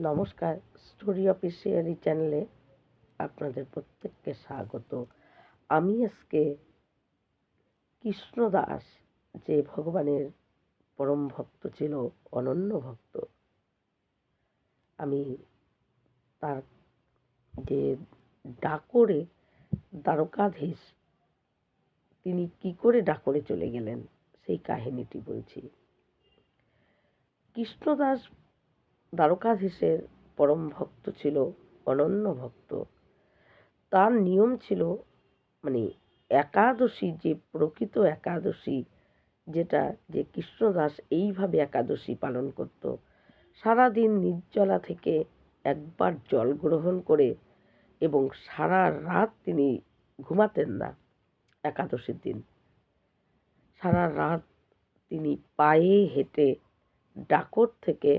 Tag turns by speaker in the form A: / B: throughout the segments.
A: নমস্কার, story officially চ্যানেলে আপনাদের প্রত্যেককে স্বাগত। আমি আজকে কৃষ্ণ দাস, যে ভগবানের পরম ভক্ত ছিল, অনন্য ভক্ত, আমি তার যে ডাকরে দ্বারকাধীশ, তিনি কি করে ডাকরে চলে গেলেন সেই কাহিনীটি বলছি। কৃষ্ণদাস দ্বারকাধীশের পরম ভক্ত ছিল, অনন্য ভক্ত। তার নিয়ম ছিল, মানে একাদশী, যে প্রকৃত একাদশী, যেটা যে কৃষ্ণদাস এইভাবে একাদশী পালন করত। সারাদিন নির্জলা থেকে একবার জল গ্রহণ করে এবং সারা রাত তিনি ঘুমাতেন না। একাদশীর দিন সারা রাত তিনি পায়ে হেঁটে ডাকর থেকে,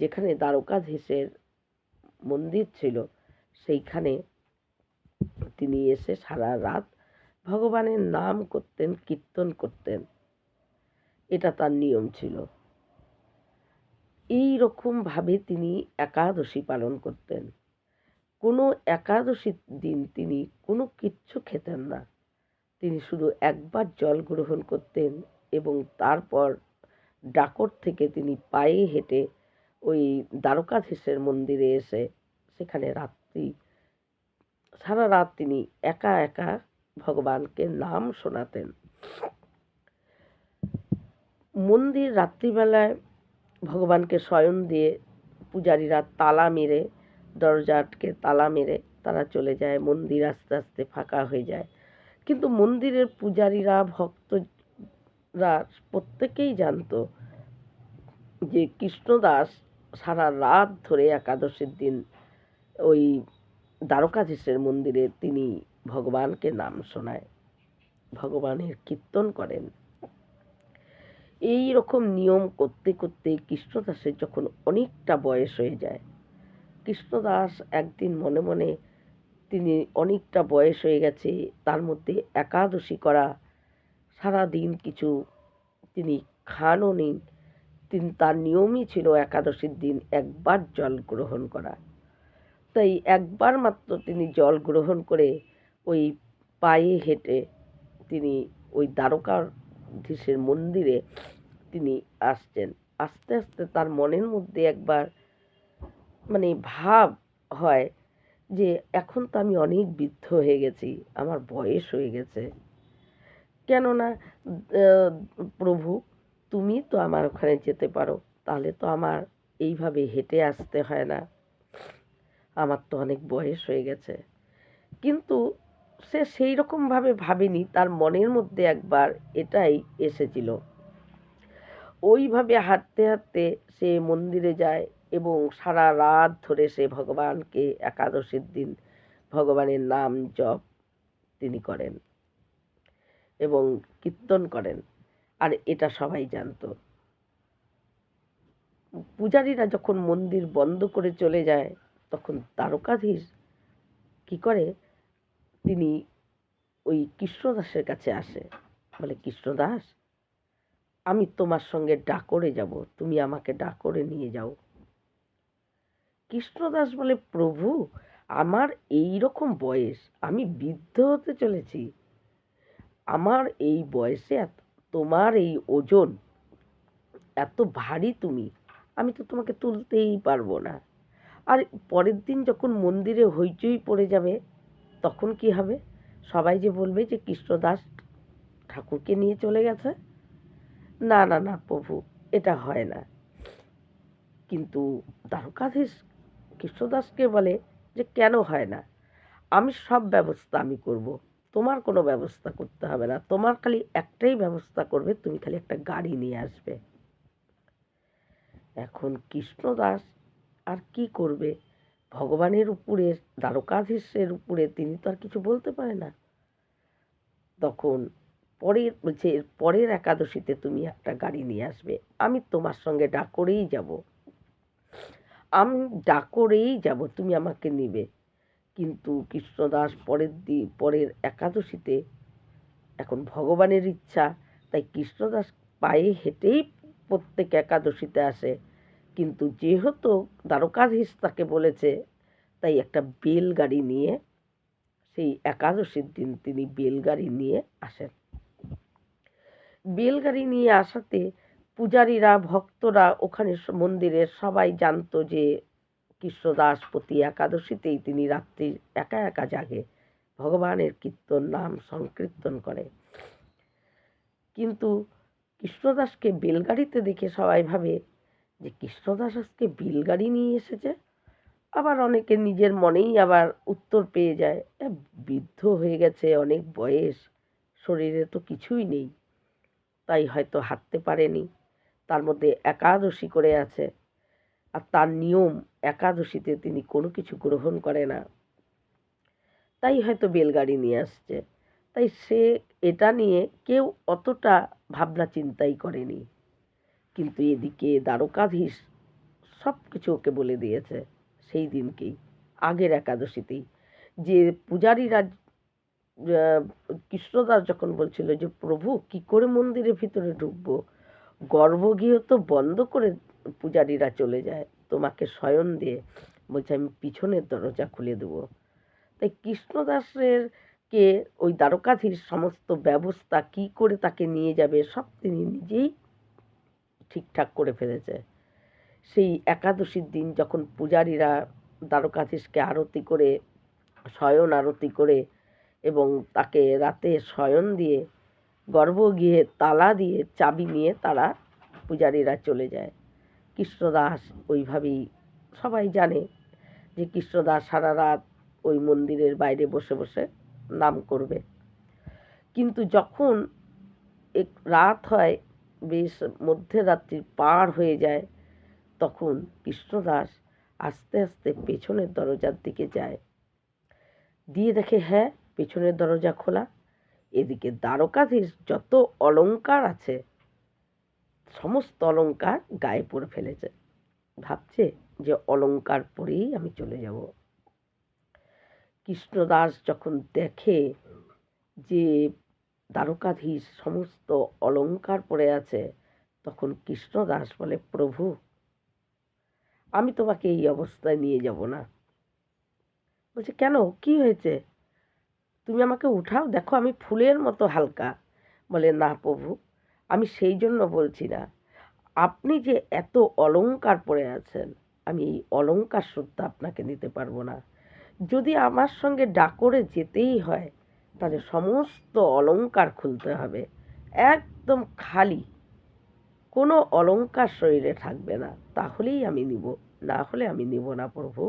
A: যেখানে দ্বারকাধীশের মন্দির ছিল, সেইখানে তিনি এসে সারা রাত ভগবানের নাম করতেন, কীর্তন করতেন। এটা তার নিয়ম ছিল। এই রকমভাবে তিনি একাদশী পালন করতেন। কোনো একাদশীর দিন তিনি কোনো কিচ্ছু খেতেন না। তিনি শুধু একবার জল গ্রহণ করতেন এবং তারপর ডাকর থেকে তিনি পায়ে হেঁটে ওই দ্বারকাধীশের মন্দিরে এসে সেখানে সারা রাত তিনি একা একা ভগবানকে নাম শোনাতেন। মন্দির রাত্রিবেলায় ভগবানকে শয়ন দিয়ে পূজারীরা তালা মেরে, দরজা আটকে তালা মেরে তারা চলে যায়। মন্দির আস্তে আস্তে ফাঁকা হয়ে যায়। কিন্তু মন্দিরের পূজারীরা, ভক্তরা প্রত্যেকেই জানতো যে কৃষ্ণদাস সারা রাত ধরে একাদশীর দিন ওই দ্বারকাধীশের মন্দিরে তিনি ভগবানকে নাম শোনায়, ভগবানের কীর্তন করেন। এই রকম নিয়ম করতে করতে কৃষ্ণদাসের যখন অনেকটা বয়স হয়ে যায়, কৃষ্ণদাস একদিন মনে মনে, তিনি অনেকটা বয়স হয়ে গেছে, তার মধ্যে একাদশী করা, সারাদিন কিছু তিনি খানও নেই, তার নিয়মই ছিল একাদশীর দিন একবার জল গ্রহণ করা। তাই একবার মাত্র তিনি জল গ্রহণ করে ওই পায়ে হেঁটে তিনি ওই দ্বারকাধীশের মন্দিরে তিনি আসছেন। আস্তে আস্তে তার মনের মধ্যে একবার ভাব হয় যে এখন তো আমি অনেক বৃদ্ধ হয়ে গেছি, আমার বয়স হয়ে গেছে, কেননা প্রভু তুমি তো আমার ওখানে যেতে পারো, তাহলে তো আমার এইভাবে হেঁটে আসতে হয় না, আমার তো অনেক বয়স হয়ে গেছে। কিন্তু সে সেই রকমভাবে ভাবেনি, তার মনের মধ্যে একবার এটাই এসেছিল। ওইভাবে হাঁটতে হাঁটতে সে মন্দিরে যায় এবং সারা রাত ধরে সে ভগবানকে একাদশীর দিন ভগবানের নাম জপ তিনি করেন এবং কীর্তন করেন। আর এটা সবাই জানতো। পূজারীরা যখন মন্দির বন্ধ করে চলে যায়, তখন দ্বারকাধীশ কি করে, তিনি ওই কৃষ্ণদাসের কাছে আসে, বলে কৃষ্ণদাস, আমি তোমার সঙ্গে ডাকরে যাব, তুমি আমাকে ডাকরে নিয়ে যাও। কৃষ্ণদাস বলে, প্রভু আমার এই রকম বয়স, আমি বৃদ্ধ হতে চলেছি, আমার এই বয়সে তোমার এই ওজন এত ভারী, আমি তো তোমাকে তুলতেই পারবো না। আর পরের দিন যখন মন্দিরে হইচই পড়ে যাবে, তখন কি হবে? সবাই যে বলবে যে কৃষ্ণদাস ঠাকুরকে নিয়ে চলে গেছে। না না না প্রভু, এটা হয় না। কিন্তু দ্বারকাধীশ কৃষ্ণদাসকে বলে যে কেন হয় না, আমি সব ব্যবস্থা আমি করব, তোমার কোনো ব্যবস্থা করতে হবে না, তোমার খালি একটাই ব্যবস্থা করবে, তুমি খালি একটা গাড়ি নিয়ে আসবে। এখন কৃষ্ণদাস আর কি করবে? ভগবানের উপরে, দ্বারকাধীশের উপরে তিনি তো আর কিছু বলতে পারে না। তখন বলছে পরের একাদশীতে তুমি একটা গাড়ি নিয়ে আসবে, আমি তোমার সঙ্গে ডাকরেই যাব, আমি ডাকরেই যাব, তুমি আমাকে নিবে। কিন্তু কৃষ্ণদাস পরের একাদশীতে, এখন ভগবানের ইচ্ছা, তাই কৃষ্ণদাস পায়ে হেঁটেই প্রত্যেক একাদশীতে আসে, কিন্তু যেহেতু দ্বারকাধীশ তাকে বলেছে, তাই একটা বেলগাড়ি নিয়ে সেই একাদশীর দিন তিনি বেলগাড়ি নিয়ে আসেন। বেলগাড়ি নিয়ে আসাতে পূজারীরা, ভক্তরা, ওখানে মন্দিরের সবাই জানতো যে কৃষ্ণদাস প্রতি একাদশীতেই তিনি রাত্রি একা একা জাগে, ভগবানের কীর্তন নাম সংকীর্তন করে। কিন্তু কৃষ্ণদাসকে বেলগাড়িতে দেখে সবাই ভাবে যে কৃষ্ণদাস আজকে বেলগাড়ি নিয়ে এসেছে। আবার অনেকে নিজের মনেই আবার উত্তর পেয়ে যায়, বৃদ্ধ হয়ে গেছে, অনেক বয়স, শরীরে তো কিছুই নেই, তাই হয়তো হাঁটতে পারেনি, তার মধ্যে একাদশী করে আছে, আর তার নিয়ম একাদশীতে তিনি কোনো কিছু গ্রহণ করে না, তাই হয়তো বেলগাড়ি নিয়ে আসছে। তাই সে এটা নিয়ে কেউ অতটা ভাবনা চিন্তাই করেনি। কিন্তু এদিকে দ্বারকাধীশ সব কিছু ওকে বলে দিয়েছে সেই দিনকেই, আগের একাদশীতেই, যে পূজারীরা কৃষ্ণদাস যখন বলছিল যে প্রভু কি করে মন্দিরের ভিতরে ঢুকবো, গর্ভগৃহ তো বন্ধ করে পূজারীরা চলে যায়, তোমাকে শয়ন দিয়ে বলছে আমি পিছনের দরজা খুলে দেবো। তাই কৃষ্ণদাসের কে ওই দ্বারকাধীশ সমস্ত ব্যবস্থা কি করে তাকে নিয়ে যাবে সব তিনি নিজেই ঠিকঠাক করে ফেলেছে। সেই একাদশীর দিন যখন পূজারীরা দ্বারকাধীশকে আরতি করে, শয়ন আরতি করে এবং তাকে রাতে শয়ন দিয়ে গর্ভগৃহে তালা দিয়ে চাবি নিয়ে তারা পূজারীরা চলে যায়। কৃষ্ণদাস ওইভাবেই, সবাই জানে যে কৃষ্ণদাস সারা রাত ওই মন্দিরের বাইরে বসে বসে নাম করবে। কিন্তু যখন এক রাত হয়, বেশ মধ্যরাত্রি পার হয়ে যায়, তখন কৃষ্ণদাস আস্তে আস্তে পেছনের দরজার দিকে যায়, দিয়ে দেখে হ্যাঁ পেছনের দরজা খোলা। এদিকে দ্বারকাধীশ যত অলংকার আছে সমস্ত অলংকার গায়ে পরে ফেলেছে, ভাবছে যে অলংকার পরেই আমি চলে যাব। কৃষ্ণদাস যখন দেখে যে দ্বারকাধীশ সমস্ত অলংকার পরে আছে, তখন কৃষ্ণদাস বলে প্রভু আমি তোমাকে এই অবস্থায় নিয়ে যাব না। বলছে কেন, কি হয়েছে, তুমি আমাকে উঠাও, দেখো আমি ফুলের মতো হালকা। বলে না প্রভু, আমি সেই জন্য বলছি না, আপনি যে এত অলংকার পরে আছেন, আমি এই অলংকার সুদ্ধা আপনাকে নিতে পারবো না। যদি আমার সঙ্গে ডাকরে যেতেই হয় তাহলে সমস্ত অলংকার খুলতে হবে, একদম খালি, কোনো অলংকার শরীরে থাকবে না, তাহলেই আমি নিব, না হলে আমি নিব না প্রভু।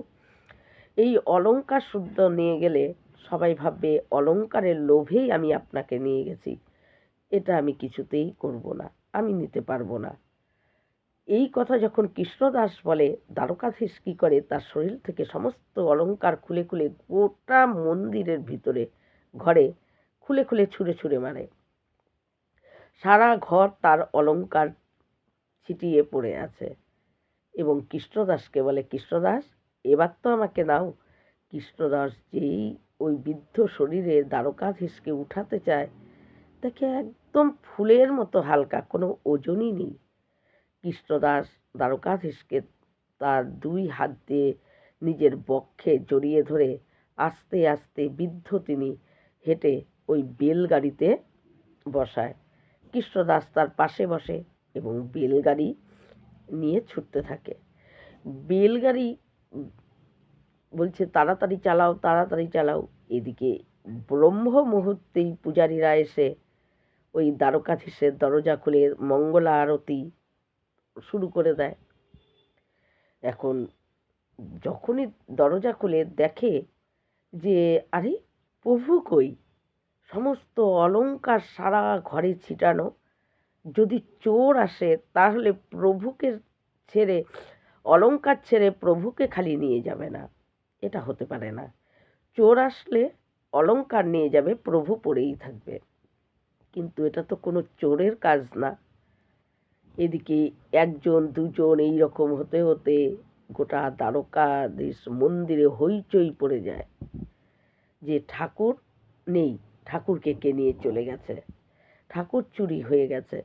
A: এই অলংকার শুদ্ধ নিয়ে গেলে সবাই ভাববে অলংকারের লোভেই আমি আপনাকে নিয়ে গেছি, এটা আমি কিছুতেই করব না, আমি নিতে পারবো না। এই কথা যখন কৃষ্ণদাস বলে, দ্বারকাধীশ কি করে তার শরীর থেকে সমস্ত অলংকার খুলে খুলে গোটা মন্দিরের ভিতরে ঘরে খুলে খুলে ছুঁড়ে ছুঁড়ে মারে। সারা ঘর তার অলংকার ছিটিয়ে পড়ে আছে এবং কৃষ্ণদাসকে বলে কৃষ্ণদাস এবার তো আমাকে নাও। কৃষ্ণদাস যেই ওই বৃদ্ধ শরীরে দ্বারকাধীশকে উঠাতে চায়, দেখে একদম ফুলের মতো হালকা, কোনো ওজনই নেই। কৃষ্ণদাস দ্বারকাধীশকে তার দুই হাত দিয়ে নিজের বক্ষে জড়িয়ে ধরে আস্তে আস্তে বৃদ্ধ তিনি হেঁটে ওই বেলগাড়িতে বসায়। কৃষ্ণদাস তার পাশে বসে এবং বেলগাড়ি নিয়ে ছুটতে থাকে। বেলগাড়ি বলছে তাড়াতাড়ি চালাও, তাড়াতাড়ি চালাও। এদিকে ব্রহ্ম মুহূর্তেই পূজারীরা এসে ওই দ্বারকাধীশের দরজা খুলে মঙ্গলা আরতি শুরু করে দেয়। এখন যখনই দরজা খুলে দেখে যে আরে প্রভু কই, সমস্ত অলংকার সারা ঘরে ছিটানো, যদি চোর আসে তাহলে প্রভুকে ছেড়ে, অলংকার ছেড়ে প্রভুকে খালি নিয়ে যাবে না, এটা হতে পারে না। চোর আসলে অলংকার নিয়ে যাবে, প্রভু পড়েই থাকবে, কিন্তু এটা তো কোনো চোরের কাজ না। এদিকে একজন দুজন এই রকম হতে হতে গোটা দ্বারকাধীশ মন্দিরে হইচই পড়ে যায় যে ঠাকুর নেই, ঠাকুরকে কে নিয়ে চলে গেছে, ঠাকুর চুরি হয়ে গেছে।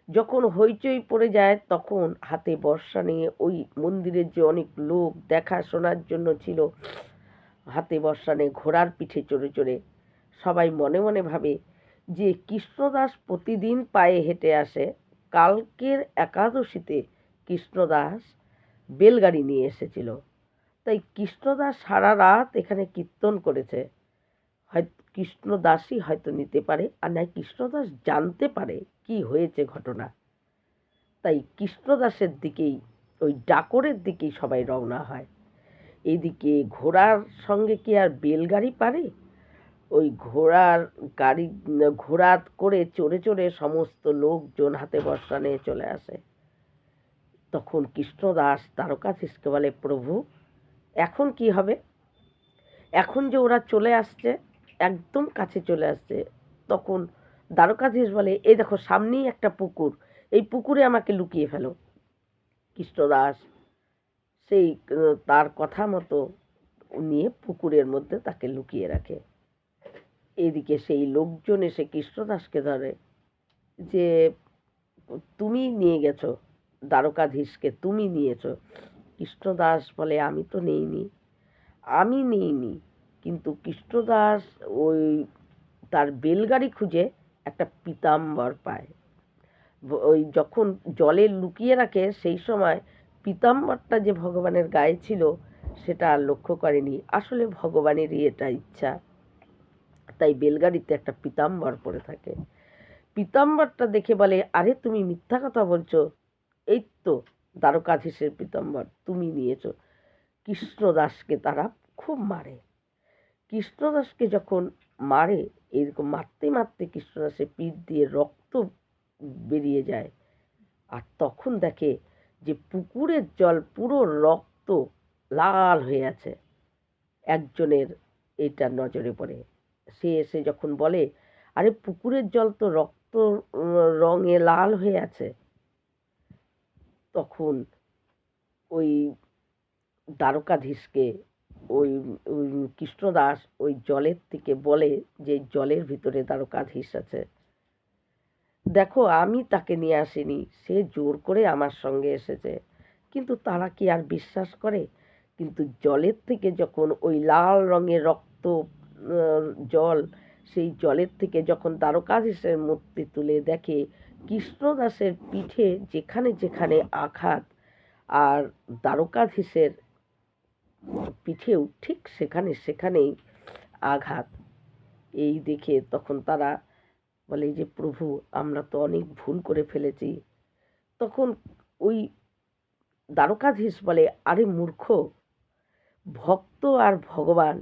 A: যখন হইচই পড়ে যায় তখন হাতে বর্শা নিয়ে ওই মন্দিরের যে অনেক লোক দেখাশোনার জন্য ছিল, হাতে বর্শা নিয়ে ঘোড়ার পিঠে চড়ে চড়ে সবাই মনে মনে ভাবে যে কৃষ্ণদাস প্রতিদিন পায়ে হেঁটে আসে, কালকের একাদশীতে কৃষ্ণদাস বেলগাড়ি নিয়ে এসেছিল, তাই কৃষ্ণদাস সারা রাত এখানে কীর্তন করেছে, হয়তো কৃষ্ণদাসই হয়তো নিতে পারে, আর নয় কৃষ্ণদাস জানতে পারে কি হয়েছে ঘটনা। তাই কৃষ্ণদাসের দিকেই, ওই ডাকরের দিকেই সবাই রওনা হয়। এদিকে ঘোড়ার সঙ্গে কি আর বেলগাড়ি পারে? ওই ঘোড়া করে চড়ে চড়ে সমস্ত লোকজন হাতে বর্শা নিয়ে চলে আসে। তখন কৃষ্ণদাস দ্বারকাধীশকে বলে, প্রভু এখন কি হবে? এখন যে ওরা চলে আসছে, একদম কাছে চলে আসছে। তখন দ্বারকাধীশ বলে, এই দেখো সামনেই একটা পুকুর, এই পুকুরে আমাকে লুকিয়ে ফেলো। কৃষ্ণদাস সেই তার কথা মতো নিয়ে পুকুরের মধ্যে তাকে লুকিয়ে রাখে। এদিকে সেই লোকজন এসে কৃষ্ণদাসকে ধরে যে তুমি নিয়ে গেছো, দ্বারকাধীশকে তুমি নিয়েছো। কৃষ্ণদাস বলে, আমি তো নেইনি। কিন্তু কৃষ্ণদাস ওই তার বেলগাড়ি খুঁজে একটা পীতাম্বর পায়। ওই যখন জলে লুকিয়ে রাখে সেই সময় পীতাম্বরটা যে ভগবানের গায়ে ছিল সেটা আর লক্ষ্য করেনি, আসলে ভগবানেরই এটা ইচ্ছা, তাই বেলগাড়িতে একটা পীতাম্বর পরে থাকে। পীতাম্বরটা দেখে বলে, আরে তুমি মিথ্যা কথা বলছো, এই তো দ্বারকাধীশের পীতাম্বর, তুমি নিয়েছো। কৃষ্ণদাসকে তারা খুব মারে। কৃষ্ণদাসকে যখন মারে, এরকম মারতে মারতে কৃষ্ণদাসের পিঠ দিয়ে রক্ত বেরিয়ে যায়, আর তখন দেখে যে পুকুরের জল পুরো রক্ত লাল হয়ে আছে। একজনের এটা নজরে পড়ে, সে এসে যখন বলে, আরে পুকুরের জল তো রক্ত রঙে লাল হয়ে আছে, তখন ওই দ্বারকাধীশকে ওই ওই কৃষ্ণদাস ওই জলের থেকে বলে যে জলের ভিতরে দ্বারকাধীশ আছে, দেখো আমি তাকে নিয়ে আসিনি, সে জোর করে আমার সঙ্গে এসেছে। কিন্তু তারা কি আর বিশ্বাস করে? কিন্তু জলের থেকে যখন ওই লাল রঙের রক্ত জল, সেই জলের থেকে যখন দ্বারকাধীশের মূর্তি তুলে দেখে কৃষ্ণদাসের পিঠে যেখানে যেখানে আঘাত, আর দ্বারকাধীশের পিঠেও ঠিক সেখানে সেখানেই আঘাত, এই দেখে তখন তারা বলে যে প্রভু আমরা তো অনেক ভুল করে ফেলেছি। তখন ওই দ্বারকাধীশ বলে, আরে মূর্খ, ভক্ত আর ভগবান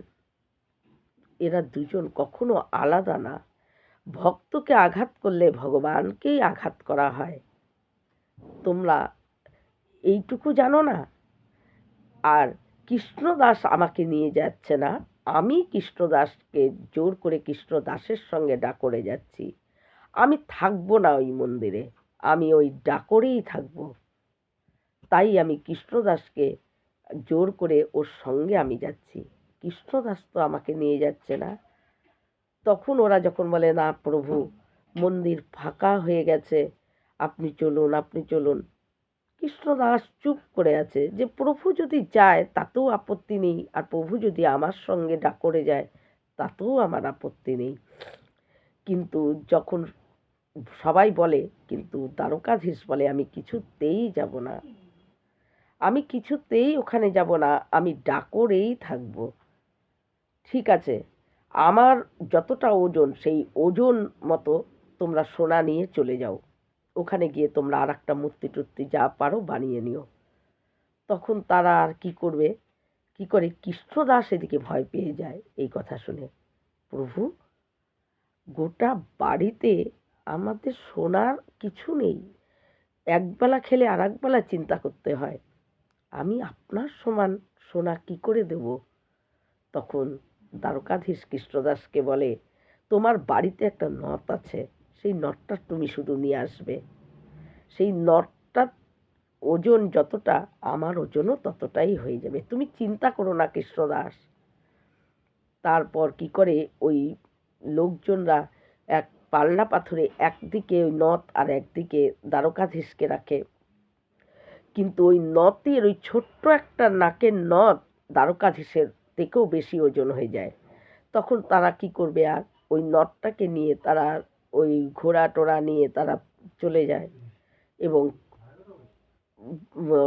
A: এরা দুজন কখনো আলাদা না, ভক্তকে আঘাত করলে ভগবানকেই আঘাত করা হয়, তোমরা এইটুকু জানো না? আর কৃষ্ণদাস আমাকে নিয়ে যাচ্ছে না, আমি কৃষ্ণদাসকে জোর করে কৃষ্ণদাসের সঙ্গে ডাকরে যাচ্ছি, আমি থাকবো না ওই মন্দিরে, আমি ওই ডাকরেই থাকবো, তাই আমি কৃষ্ণদাসকে জোর করে ওর সঙ্গে আমি যাচ্ছি, কৃষ্ণদাস তো আমাকে নিয়ে যাচ্ছে না। তখন ওরা যখন বলে, না প্রভু মন্দির ফাঁকা হয়ে গেছে, আপনি চলুন, কৃষ্ণদাস চুপ করে আছে যে প্রভু যদি যায় তাতেও আপত্তি নেই, আর প্রভু যদি আমার সঙ্গে ডাকরে যায় তাতেও আমার আপত্তি নেই। কিন্তু যখন সবাই বলে, কিন্তু দ্বারকাধীশ বলে, আমি কিছুতেই যাব না, আমি কিছুতেই ওখানে যাব না, আমি ডাকরেই থাকব। ঠিক আছে, আমার যতটা ওজন সেই ওজন মতো তোমরা সোনা নিয়ে চলে যাও, ওখানে গিয়ে তোমরা আর একটা মূর্তি টূর্তি যা পারো বানিয়ে নিও। তখন তারা আর কি করবে, কি করে কৃষ্ণদাস এদিকে ভয় পেয়ে যায় এই কথা শুনে, প্রভু গোটা বাড়িতে আমাদের সোনার কিছু নেই, একবেলা খেলে আর একবেলা চিন্তা করতে হয়, আমি আপনার সমান সোনা কি করে দেব? তখন দ্বারকাধীশ কৃষ্ণদাসকে বলে, তোমার বাড়িতে একটা নথ আছে, সেই নথটা তুমি শুধু নিয়ে আসবে, সেই নথটা ওজন যতটা আমার ওজনও ততটাই হয়ে যাবে, তুমি চিন্তা করো না কৃষ্ণদাস। তারপর কি করে ওই লোকজনরা এক পালনা পাথরে একদিকে ওই নথ আর একদিকে দ্বারকাধীশকে রাখে, কিন্তু ওই নথের ওই ছোট্ট একটা নাকের নথ দ্বারকাধীশের থেকেও বেশি ওজন হয়ে যায়। তখন তারা কি করবে, আর ওই নথটাকে নিয়ে তারা ওই ঘোড়া টোড়া নিয়ে তারা চলে যায় এবং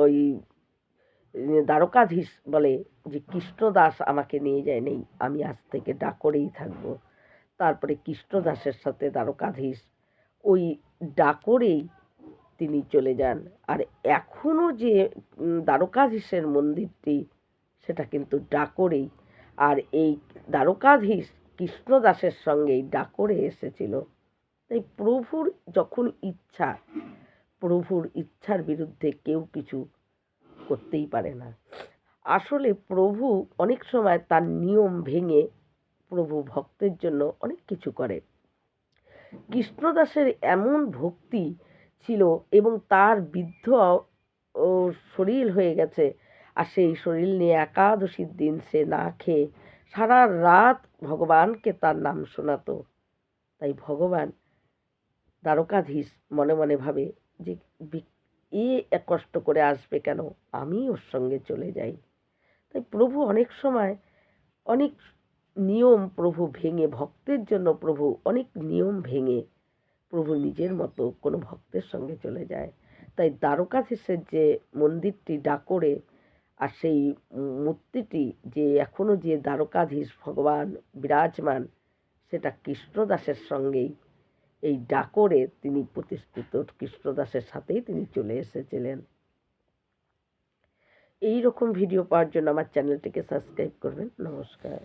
A: ওই দ্বারকাধীশ বলে যে কৃষ্ণদাস আমাকে নিয়ে যায় নেই, আমি আজ থেকে ডাকরেই থাকবো। তারপরে কৃষ্ণদাসের সাথে দ্বারকাধীশ ওই ডাকরেই তিনি চলে যান। আর এখনো যে দ্বারকাধীশের মন্দিরটি, সেটা কিন্তু ডাকরেই। আর এই দ্বারকাধীশ কৃষ্ণদাসের সঙ্গেই ডাকরে এসেছিল। তাই প্রভুর যখন ইচ্ছা, প্রভুর ইচ্ছার বিরুদ্ধে কেউ কিছু করতেই পারে না। আসলে প্রভু অনেক সময় তার নিয়ম ভেঙে প্রভু ভক্তের জন্য অনেক কিছু করে। কৃষ্ণদাসের এমন ভক্তি ছিল এবং তার বৃদ্ধ ও শরীর হয়ে গেছে, আর সেই শরীর নিয়ে একাদশীর দিন সে না খেয়ে সারা রাত ভগবানকে তার নাম শোনাতো। তাই ভগবান দ্বারকাধীশ মনে মনে ভাবে যে এ এক কষ্ট করে আসবে কেন, আমি ওর সঙ্গে চলে যাই। তাই প্রভু অনেক সময় অনেক নিয়ম প্রভু ভেঙে, ভক্তের জন্য প্রভু অনেক নিয়ম ভেঙে প্রভু নিজের মতো কোনো ভক্তের সঙ্গে চলে যায়। তাই দ্বারকাধীশের যে মন্দিরটি ডাকরে, আর সেই মূর্তিটি যে এখনো যে দ্বারকাধীশ ভগবান বিরাজমান, সেটা কৃষ্ণদাসের সঙ্গেই এই ডাকরে তিনি প্রতিষ্ঠিত, কৃষ্ণদাসের সাথেই তিনি চলে এসেছিলেন। এই রকম ভিডিও পাওয়ার জন্য আমার চ্যানেলটিকে সাবস্ক্রাইব করবেন। নমস্কার।